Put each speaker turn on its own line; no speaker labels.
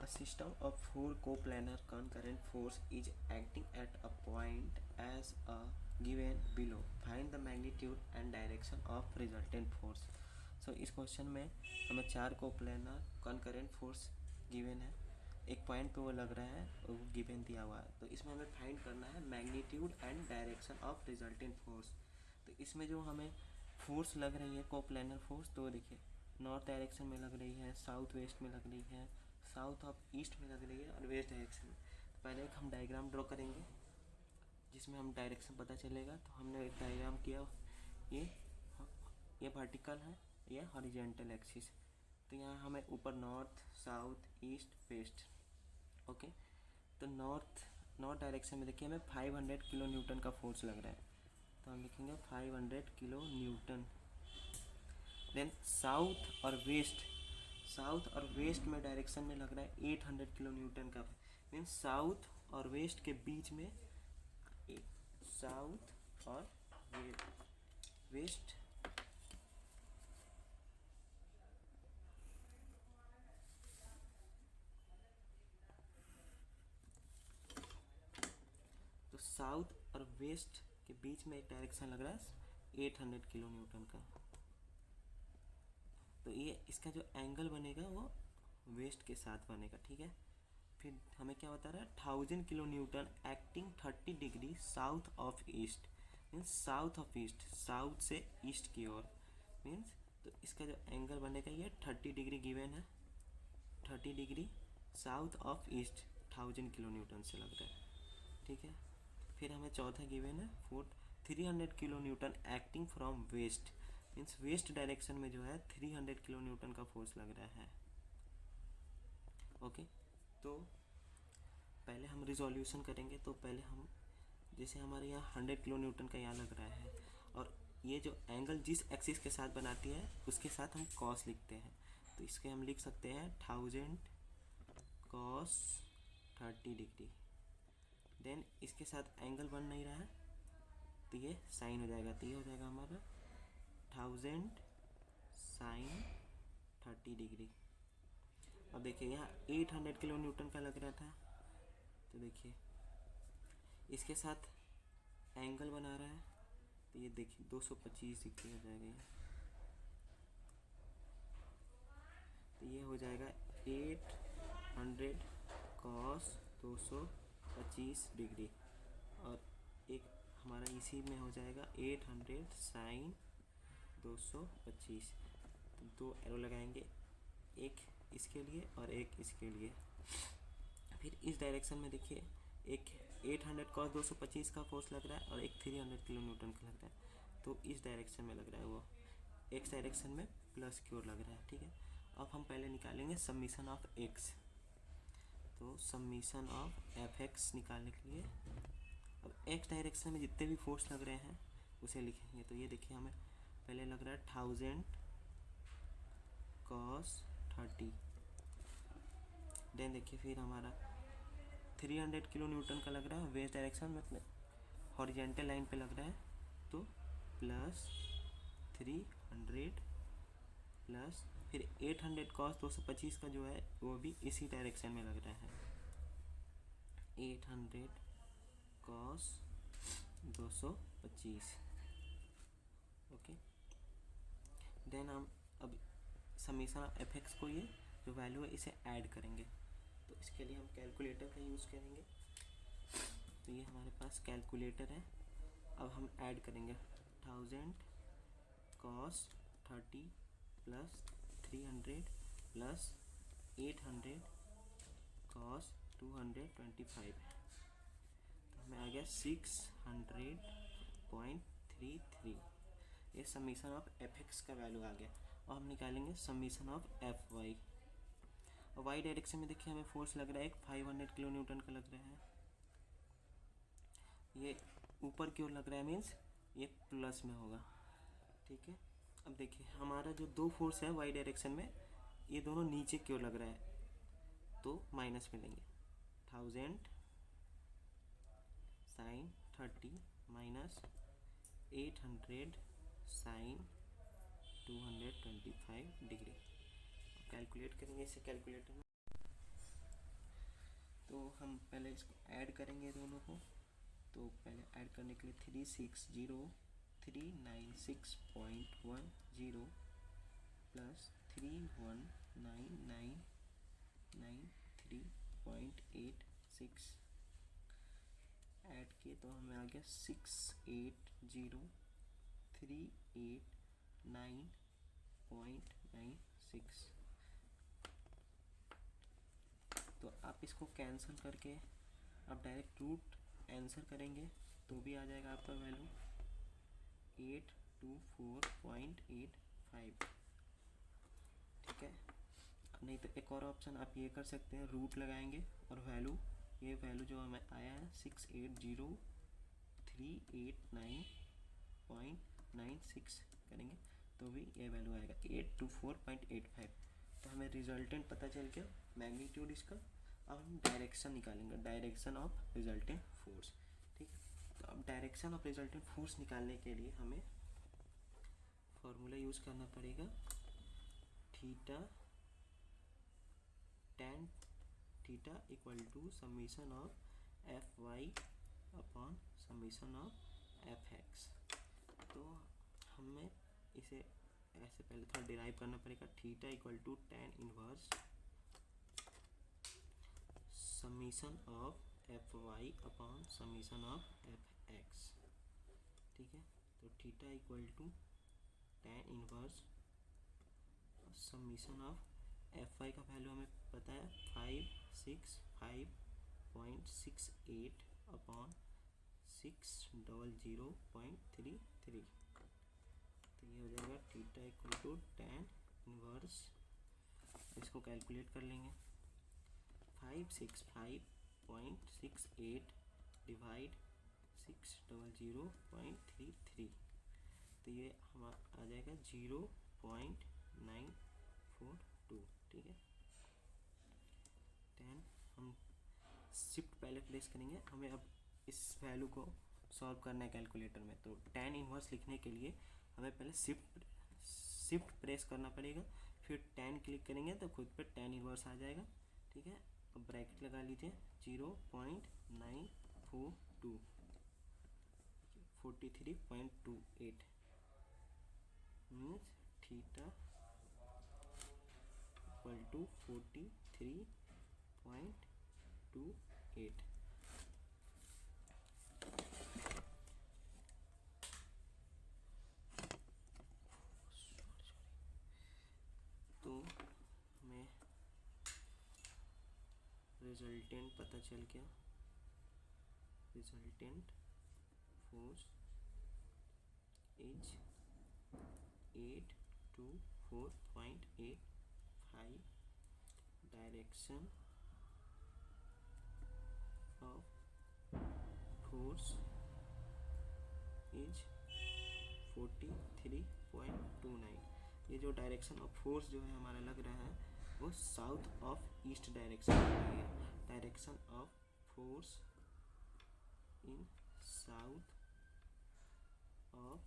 system of four coplanar concurrent force is acting at a point as a given below. Find the magnitude and direction of resultant force. So इस question में हमें चार coplanar concurrent force given है, एक point पे वो लग रहा है और वो गिवन दिया हुआ है। तो इसमें हमें फाइंड करना है magnitude and direction of resultant force. तो इसमें जो हमें फोर्स लग रही है कोप्लानर फोर्स, तो देखिए नॉर्थ डायरेक्शन में लग रही है, साउथ वेस्ट में लग रही है, साउथ ऑफ ईस्ट में लग रही है और वेस्ट डायरेक्शन में। तो पहले एक हम डायग्राम ड्रॉ करेंगे जिसमें हम डायरेक्शन पता चलेगा। तो हमने एक डायग्राम किया, ये वर्टिकल है, ये हॉरिजॉन्टल एक्सिस। तो यहाँ हमें ऊपर north, south, east, west. Okay, तो नॉर्थ डायरेक्शन में देखिए हमें 500 किलो न्यूटन का फोर्स लग रहा है, तो हम लिखेंगे 500 किलो न्यूटन। देन साउथ और वेस्ट में डायरेक्शन में लग रहा है 800 किलो न्यूटन का। मीन्स साउथ और वेस्ट के बीच में, साउथ और वेस्ट तो साउथ और वेस्ट के बीच में एक डायरेक्शन लग रहा है 800 किलो न्यूटन का। तो ये इसका जो एंगल बनेगा वो वेस्ट के साथ बनेगा, ठीक है। फिर हमें क्या बता रहा है, 1000 kilo Newton acting 30 degree south of east. Means south of east, south से ईस्ट की ओर। मीन्स तो इसका जो एंगल बनेगा ये 30 डिग्री गिवन है, 30 degree south of east 1000 kilo Newton से लग रहा है, ठीक है। फिर हमें चौथा गिवन है 300 kilonewton acting from west. Means west direction में जो है 300 किलो न्यूटन का फोर्स लग रहा है। ओके, तो पहले हम रिजोल्यूशन करेंगे। तो पहले हम, जैसे हमारे यहाँ 100 किलो न्यूटन का यहाँ लग रहा है और ये जो एंगल जिस एक्सिस के साथ बनाती है उसके साथ हम कॉस लिखते हैं। तो इसके हम लिख सकते हैं 1000 कॉस 30 डिग्री। देन इसके साथ एंगल बन नहीं रहा है तो ये साइन हो जाएगा, तो ये हो जाएगा हमारा 1000 साइन 30 डिग्री। अब देखिए यहाँ 800 किलो न्यूटन का लग रहा था, तो देखिए इसके साथ एंगल बना रहा है, तो ये देखिए 225 डिग्री हो जाएगा ये। तो ये हो जाएगा 800 कॉस 225 डिग्री और एक हमारा इसी में हो जाएगा 800 साइन 225। तो दो एरो लगाएंगे, एक इसके लिए और एक इसके लिए। फिर इस डायरेक्शन में देखिए एक 800 कॉस 225 का फोर्स लग रहा है और एक 300 किलो न्यूटन का लग रहा है। तो इस डायरेक्शन में लग रहा है, वो एक्स डायरेक्शन में प्लस की ओर लग रहा है, ठीक है। अब हम पहले निकालेंगे समीशन ऑफ एक्स। तो समीशन ऑफ एफ एक्स निकालने के लिए अब एक्स डायरेक्शन में जितने भी फोर्स लग रहे हैं उसे लिखेंगे। तो ये देखिए हमें पहले लग रहा है 1000 कॉस 30। देन देखिए फिर हमारा 300 किलो न्यूटन का लग रहा है वेस्ट डायरेक्शन में, हॉरिजॉन्टल लाइन पे लग रहा है, तो प्लस 300 प्लस फिर 800 कॉस 225 का जो है वो भी इसी डायरेक्शन में लग रहा है, 800 कॉस 225। ओके, देन हम अब समीशन ऑफ एफ एक्स को, ये जो वैल्यू है इसे ऐड करेंगे। तो इसके लिए हम कैलकुलेटर का यूज़ करेंगे। तो ये हमारे पास कैलकुलेटर है। अब हम ऐड करेंगे 1000 कॉस 30 प्लस 300 प्लस 800 कॉस 225। तो हमें आ गया 600.33। ये समीशन ऑफ एफ एक्स का वैल्यू आ गया। और हम निकालेंगे समीशन ऑफ एफ वाई। और वाई डायरेक्शन में देखिए हमें फोर्स लग रहा है एक 500 किलो न्यूटन का लग रहा है, ये ऊपर की ओर लग रहा है, मीन्स ये प्लस में होगा, ठीक है। अब देखिए हमारा जो दो फोर्स है वाई डायरेक्शन में, ये दोनों नीचे की ओर लग रहा है, तो माइनस में लेंगे। 1000 sine 30 minus 800 sine 225 degree. Calculate करेंगे इसे कैलकुलेटर में। तो हम पहले इसको ऐड करेंगे दोनों को। तो पहले ऐड करने के लिए 360,396.10 प्लस 319993.86 ऐड किए तो हमें आ गया 680389.96। तो आप इसको कैंसिल करके आप डायरेक्ट रूट आंसर करेंगे तो भी आ जाएगा आपका वैल्यू 824.85। ठीक है, नहीं तो एक और ऑप्शन आप ये कर सकते हैं, रूट लगाएंगे और वैल्यू, ये वैल्यू जो हमें आया है 680389.96 करेंगे तो भी ये वैल्यू आएगा 824.85। तो हमें रिजल्टेंट पता चल गया, मैग्नीट्यूड इसका। अब हम डायरेक्शन निकालेंगे, डायरेक्शन ऑफ रिजल्टेंट फोर्स। ठीक है, तो अब डायरेक्शन ऑफ रिजल्टेंट फोर्स निकालने के लिए हमें फॉर्मूला यूज़ करना पड़ेगा, theta tan theta equal to summation of F Y upon summation of F X. तो हमें इसे ऐसे पहले थोड़ा डिराइव करना पड़ेगा, theta equal to tan inverse summation of F Y upon summation of F X. ठीक है, तो theta equal to tan inverse summation of F Y का वैल्यू हमें पता है 565.68 अपॉन 600.33। तो ये हो जाएगा theta equal to tan inverse, इसको कैलकुलेट कर लेंगे, 565.68 डिवाइड 600.33। तो ये हमारा आ जाएगा 0.942। ठीक है, टेन हम शिफ्ट पहले प्लेस करेंगे, हमें अब इस वैल्यू को सॉल्व करना है कैलकुलेटर में। तो tan इनवर्स लिखने के लिए हमें पहले शिफ्ट प्रेस करना पड़ेगा, फिर tan क्लिक करेंगे तो खुद पे tan इनवर्स आ जाएगा। ठीक है, अब ब्रैकेट लगा लीजिए, 0.942 43.28 मीन्स थीटा इक्वल टू 43.28। तो हमें रिजल्टेंट पता चल गया, resultant force is 824.85, direction of force is 43.29। ये जो डायरेक्शन ऑफ फोर्स जो है हमारा लग रहा है वो साउथ ऑफ ईस्ट डायरेक्शन है, direction of force in south of